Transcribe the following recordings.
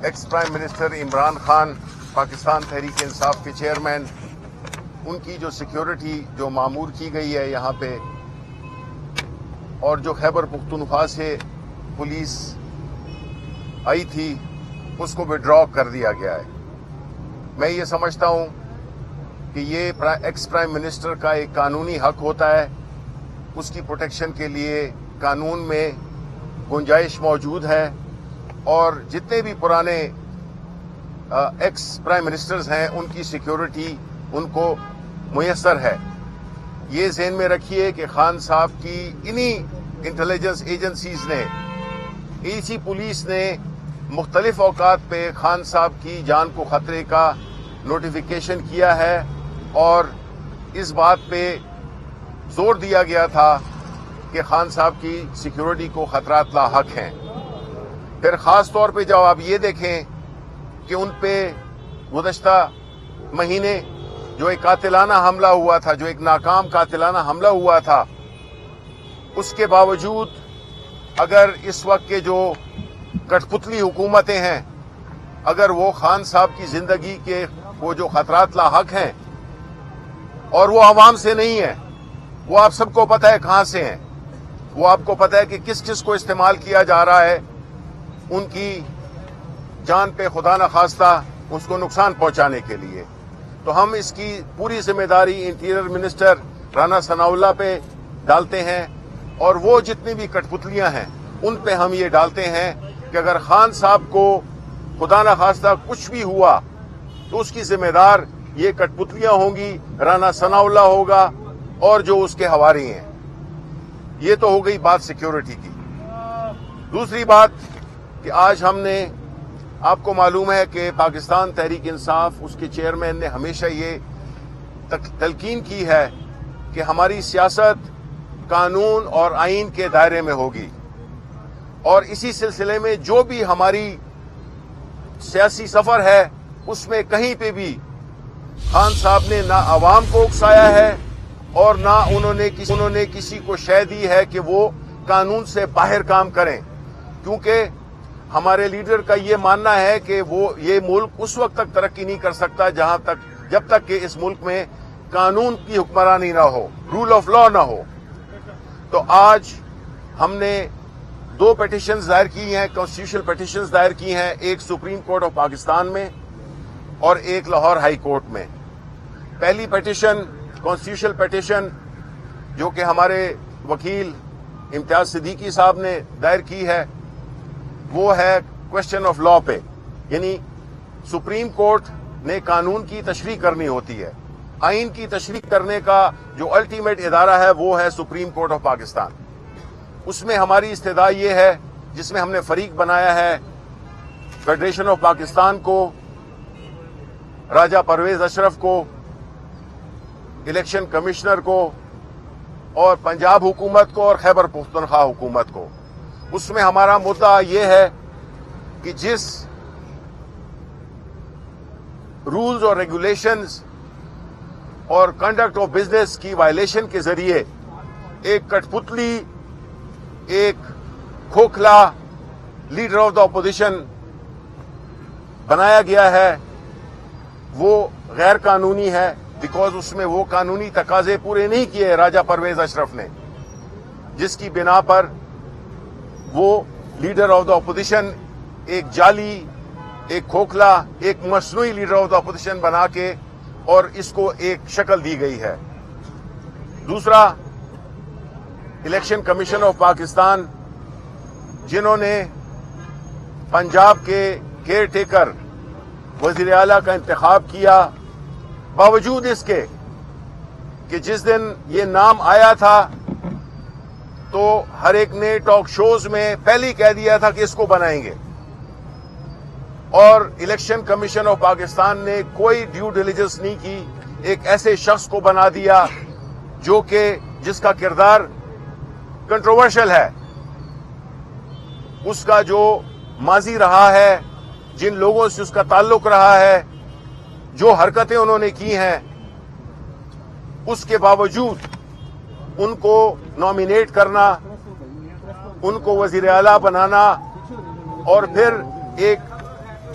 Ex prime minister Imran Khan Pakistan Tehreek Insaf کے chairman, ان کی جو سیکیورٹی جو معمور کی گئی ہے یہاں پہ، اور جو خیبر پختونخوا سے پولیس آئی تھی اس کو وڈرا کر دیا گیا ہے۔ میں یہ سمجھتا ہوں کہ یہ ایکس پرائم منسٹر کا ایک قانونی حق ہوتا ہے، اس کی پروٹیکشن کے لیے قانون میں گنجائش موجود ہے، اور جتنے بھی پرانے ایکس پرائم منسٹرز ہیں ان کی سیکیورٹی ان کو میسر ہے۔ یہ ذہن میں رکھیے کہ خان صاحب کی انہی انٹیلیجنس ایجنسیز نے، اسی پولیس نے مختلف اوقات پہ خان صاحب کی جان کو خطرے کا نوٹیفیکیشن کیا ہے، اور اس بات پہ زور دیا گیا تھا کہ خان صاحب کی سیکیورٹی کو خطرات لاحق ہیں۔ پھر خاص طور پہ جب آپ یہ دیکھیں کہ ان پہ گزشتہ مہینے جو ایک قاتلانہ حملہ ہوا تھا، جو ایک ناکام قاتلانہ حملہ ہوا تھا، اس کے باوجود اگر اس وقت کے جو کٹ پتلی حکومتیں ہیں، اگر وہ خان صاحب کی زندگی کے وہ جو خطرات لاحق ہیں اور وہ عوام سے نہیں ہیں، وہ آپ سب کو پتہ ہے کہاں سے ہیں، وہ آپ کو پتہ ہے کہ کس کس کو استعمال کیا جا رہا ہے ان کی جان پہ خدا نخواستہ اس کو نقصان پہنچانے کے لیے، تو ہم اس کی پوری ذمہ داری انٹیریئر منسٹر رانا ثناء اللہ پہ ڈالتے ہیں، اور وہ جتنی بھی کٹ پتلیاں ہیں ان پہ ہم یہ ڈالتے ہیں کہ اگر خان صاحب کو خدا نخواستہ کچھ بھی ہوا تو اس کی ذمہ دار یہ کٹ پتلیاں ہوں گی، رانا ثناء اللہ ہوگا اور جو اس کے حواری ہیں۔ یہ تو ہو گئی بات سیکیورٹی کی۔ دوسری بات کہ آج ہم نے، آپ کو معلوم ہے کہ پاکستان تحریک انصاف، اس کے چیئرمین نے ہمیشہ یہ تلقین کی ہے کہ ہماری سیاست قانون اور آئین کے دائرے میں ہوگی، اور اسی سلسلے میں جو بھی ہماری سیاسی سفر ہے اس میں کہیں پہ بھی خان صاحب نے نہ عوام کو اکسایا ہے اور نہ انہوں نے کسی کو شے دی ہے کہ وہ قانون سے باہر کام کریں، کیونکہ ہمارے لیڈر کا یہ ماننا ہے کہ یہ ملک اس وقت تک ترقی نہیں کر سکتا جب تک کہ اس ملک میں قانون کی حکمرانی نہ ہو، رول آف لا نہ ہو۔ تو آج ہم نے 2 پیٹیشنز دائر کی ہیں، کانسٹیٹیوشنل پیٹیشنز دائر کی ہیں، ایک سپریم کورٹ آف پاکستان میں اور ایک لاہور ہائی کورٹ میں۔ پہلی پیٹیشن کانسٹیٹیوشنل پیٹیشن جو کہ ہمارے وکیل امتیاز صدیقی صاحب نے دائر کی ہے، وہ ہے کوسچن آف لا پہ، یعنی سپریم کورٹ نے قانون کی تشریح کرنی ہوتی ہے، آئین کی تشریح کرنے کا جو الٹیمیٹ ادارہ ہے وہ ہے سپریم کورٹ آف پاکستان۔ اس میں ہماری استدعا یہ ہے، جس میں ہم نے فریق بنایا ہے فیڈریشن آف پاکستان کو، راجہ پرویز اشرف کو، الیکشن کمشنر کو، اور پنجاب حکومت کو اور خیبر پختونخوا حکومت کو۔ اس میں ہمارا مدعا یہ ہے کہ جس رولز اور ریگولیشنز اور کنڈکٹ آف بزنس کی وائلیشن کے ذریعے ایک کٹ پتلی، ایک کھوکھلا لیڈر آف دا اپوزیشن بنایا گیا ہے، وہ غیر قانونی ہے، بیکاز اس میں وہ قانونی تقاضے پورے نہیں کیے راجہ پرویز اشرف نے، جس کی بنا پر وہ لیڈر آف دا اپوزیشن ایک جعلی، ایک کھوکھلا، ایک مصنوعی لیڈر آف دا اپوزیشن بنا کے اور اس کو ایک شکل دی گئی ہے۔ دوسرا، الیکشن کمیشن آف پاکستان، جنہوں نے پنجاب کے کیئر ٹیکر وزیر اعلیٰ کا انتخاب کیا، باوجود اس کے کہ جس دن یہ نام آیا تھا تو ہر ایک نے ٹاک شوز میں پہلے ہی کہہ دیا تھا کہ اس کو بنائیں گے، اور الیکشن کمیشن آف پاکستان نے کوئی ڈیو ڈیلیجنس نہیں کی، ایک ایسے شخص کو بنا دیا جو کہ جس کا کردار کنٹروورشل ہے، اس کا جو ماضی رہا ہے، جن لوگوں سے اس کا تعلق رہا ہے، جو حرکتیں انہوں نے کی ہیں، اس کے باوجود ان کو نامینیٹ کرنا، ان کو وزیر اعلیٰ بنانا، اور پھر ایک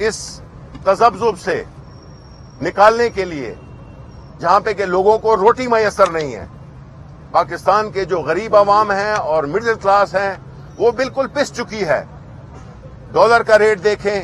اس تذبذب سے نکالنے کے لیے جہاں پہ کہ لوگوں کو روٹی میسر نہیں ہے. پاکستان کے جو غریب عوام ہیں اور مڈل کلاس ہیں وہ بالکل پس چکی ہے. ڈالر کا ریٹ دیکھیں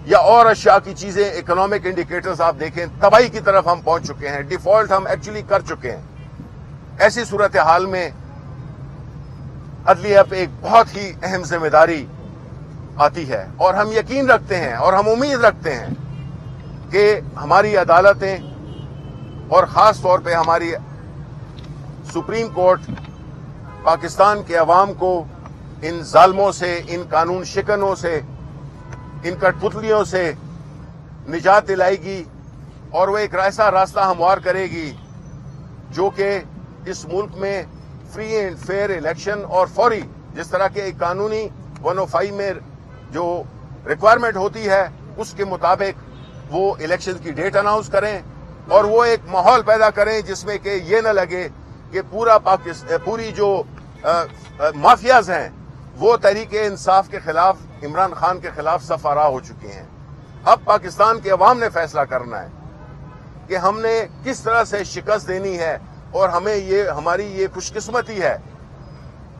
یا اور اشیاء کی چیزیں، اکنامک انڈیکیٹرز آپ دیکھیں، تباہی کی طرف ہم پہنچ چکے ہیں. ڈیفالٹ ہم ایکچولی کر چکے ہیں. ایسی صورتحال میں عدلیہ پہ ایک بہت ہی اہم ذمہ داری آتی ہے، اور ہم یقین رکھتے ہیں اور ہم امید رکھتے ہیں کہ ہماری عدالتیں اور خاص طور پہ ہماری سپریم کورٹ پاکستان کے عوام کو ان ظالموں سے، ان قانون شکنوں سے، ان کٹ پتلیوں سے نجات دلائے گی، اور وہ ایک ایسا راستہ ہموار کرے گی جو کہ اس ملک میں فری اینڈ فیئر الیکشن اور فوری، جس طرح کے ایک قانونی 105 میں جو ریکوائرمنٹ ہوتی ہے اس کے مطابق وہ الیکشن کی ڈیٹ اناؤنس کریں، اور وہ ایک ماحول پیدا کریں جس میں کہ یہ نہ لگے کہ پوری جو مافیاز ہیں وہ تحریک انصاف کے خلاف، عمران خان کے خلاف صف آرا ہو چکی ہیں. اب پاکستان کے عوام نے فیصلہ کرنا ہے کہ ہم نے کس طرح سے شکست دینی ہے، اور ہماری یہ خوش قسمتی ہے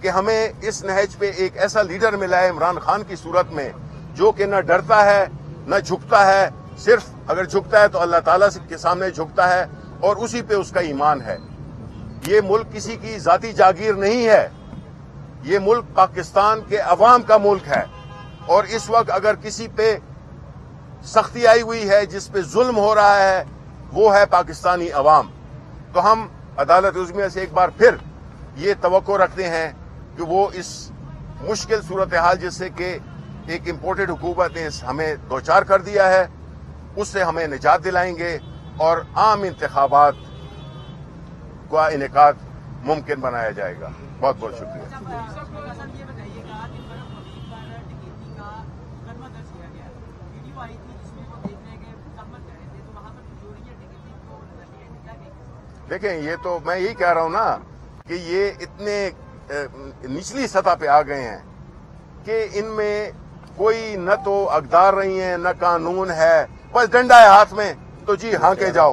کہ ہمیں اس نہج پہ ایک ایسا لیڈر ملا ہے عمران خان کی صورت میں، جو کہ نہ ڈرتا ہے نہ جھکتا ہے. صرف اگر جھکتا ہے تو اللہ تعالیٰ کے سامنے جھکتا ہے، اور اسی پہ اس کا ایمان ہے. یہ ملک کسی کی ذاتی جاگیر نہیں ہے، یہ ملک پاکستان کے عوام کا ملک ہے. اور اس وقت اگر کسی پہ سختی آئی ہوئی ہے، جس پہ ظلم ہو رہا ہے، وہ ہے پاکستانی عوام. تو ہم عدالت عظمیہ سے ایک بار پھر یہ توقع رکھتے ہیں کہ وہ اس مشکل صورتحال جس سے کہ ایک امپورٹڈ حکومت نے ہمیں دوچار کر دیا ہے، اس سے ہمیں نجات دلائیں گے، اور عام انتخابات کا انعقاد ممکن بنایا جائے گا. بہت بہت شکریہ. دیکھیں، یہ تو میں یہی کہہ رہا ہوں نا کہ یہ اتنے نچلی سطح پہ آ گئے ہیں کہ ان میں کوئی نہ تو اقدار رہی ہیں نہ قانون ہے، بس ڈنڈا ہے ہاتھ میں تو جی ہاں کے جاؤ.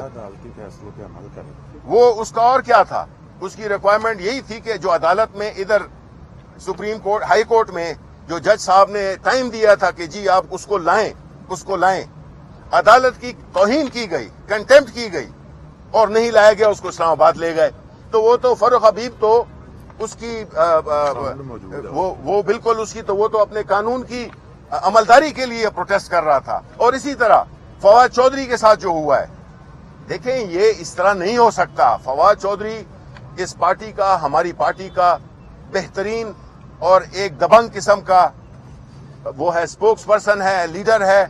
وہ اس کا اور کیا تھا؟ اس کی ریکوائرمنٹ یہی تھی کہ جو عدالت میں ادھر سپریم کورٹ، ہائی کورٹ میں جو جج صاحب نے ٹائم دیا تھا کہ جی آپ اس کو لائیں، عدالت کی توہین کی گئی، کنٹیمپٹ کی گئی، اور نہیں لایا گیا، اس کو اسلام آباد لے گئے. تو وہ تو فاروق حبیب تو اس کی وہ بالکل اس کی تو وہ تو اپنے قانون کی عملداری کے لیے پروٹیسٹ کر رہا تھا. اور اسی طرح فواد چودھری کے ساتھ جو ہوا ہے، دیکھیں یہ اس طرح نہیں ہو سکتا. فواد چودھری اس پارٹی کا، ہماری پارٹی کا بہترین اور ایک دبنگ قسم کا وہ ہے، اسپوکس پرسن ہے، لیڈر ہے،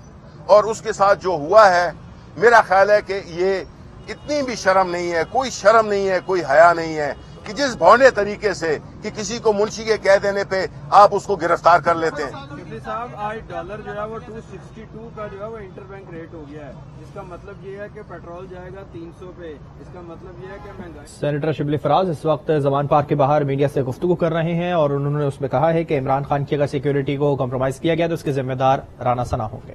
اور اس کے ساتھ جو ہوا ہے، میرا خیال ہے کہ یہ اتنی بھی شرم نہیں ہے، کوئی شرم نہیں ہے، کوئی حیا نہیں ہے کہ جس بھونڈے طریقے سے کہ کسی کو منشی کے کہہ دینے پہ آپ اس کو گرفتار کر لیتے ہیں. شبلی صاحب، آج ڈالر جو ہے وہ 262 کا جو ہے وہ انٹر بینک ریٹ ہو گیا ہے، جس کا مطلب یہ ہے کہ پیٹرول جائے گا 300 پہ. اس کا مطلب یہ ہے کہ مہنگائی. سینیٹر شبلی فراز اس وقت زمان پارک کے باہر میڈیا سے گفتگو کر رہے ہیں، اور انہوں نے اس میں کہا ہے کہ عمران خان کی اگر سیکیورٹی کو کمپرومائز کیا گیا تو اس کے ذمہ دار رانا ثنا ہوں گے.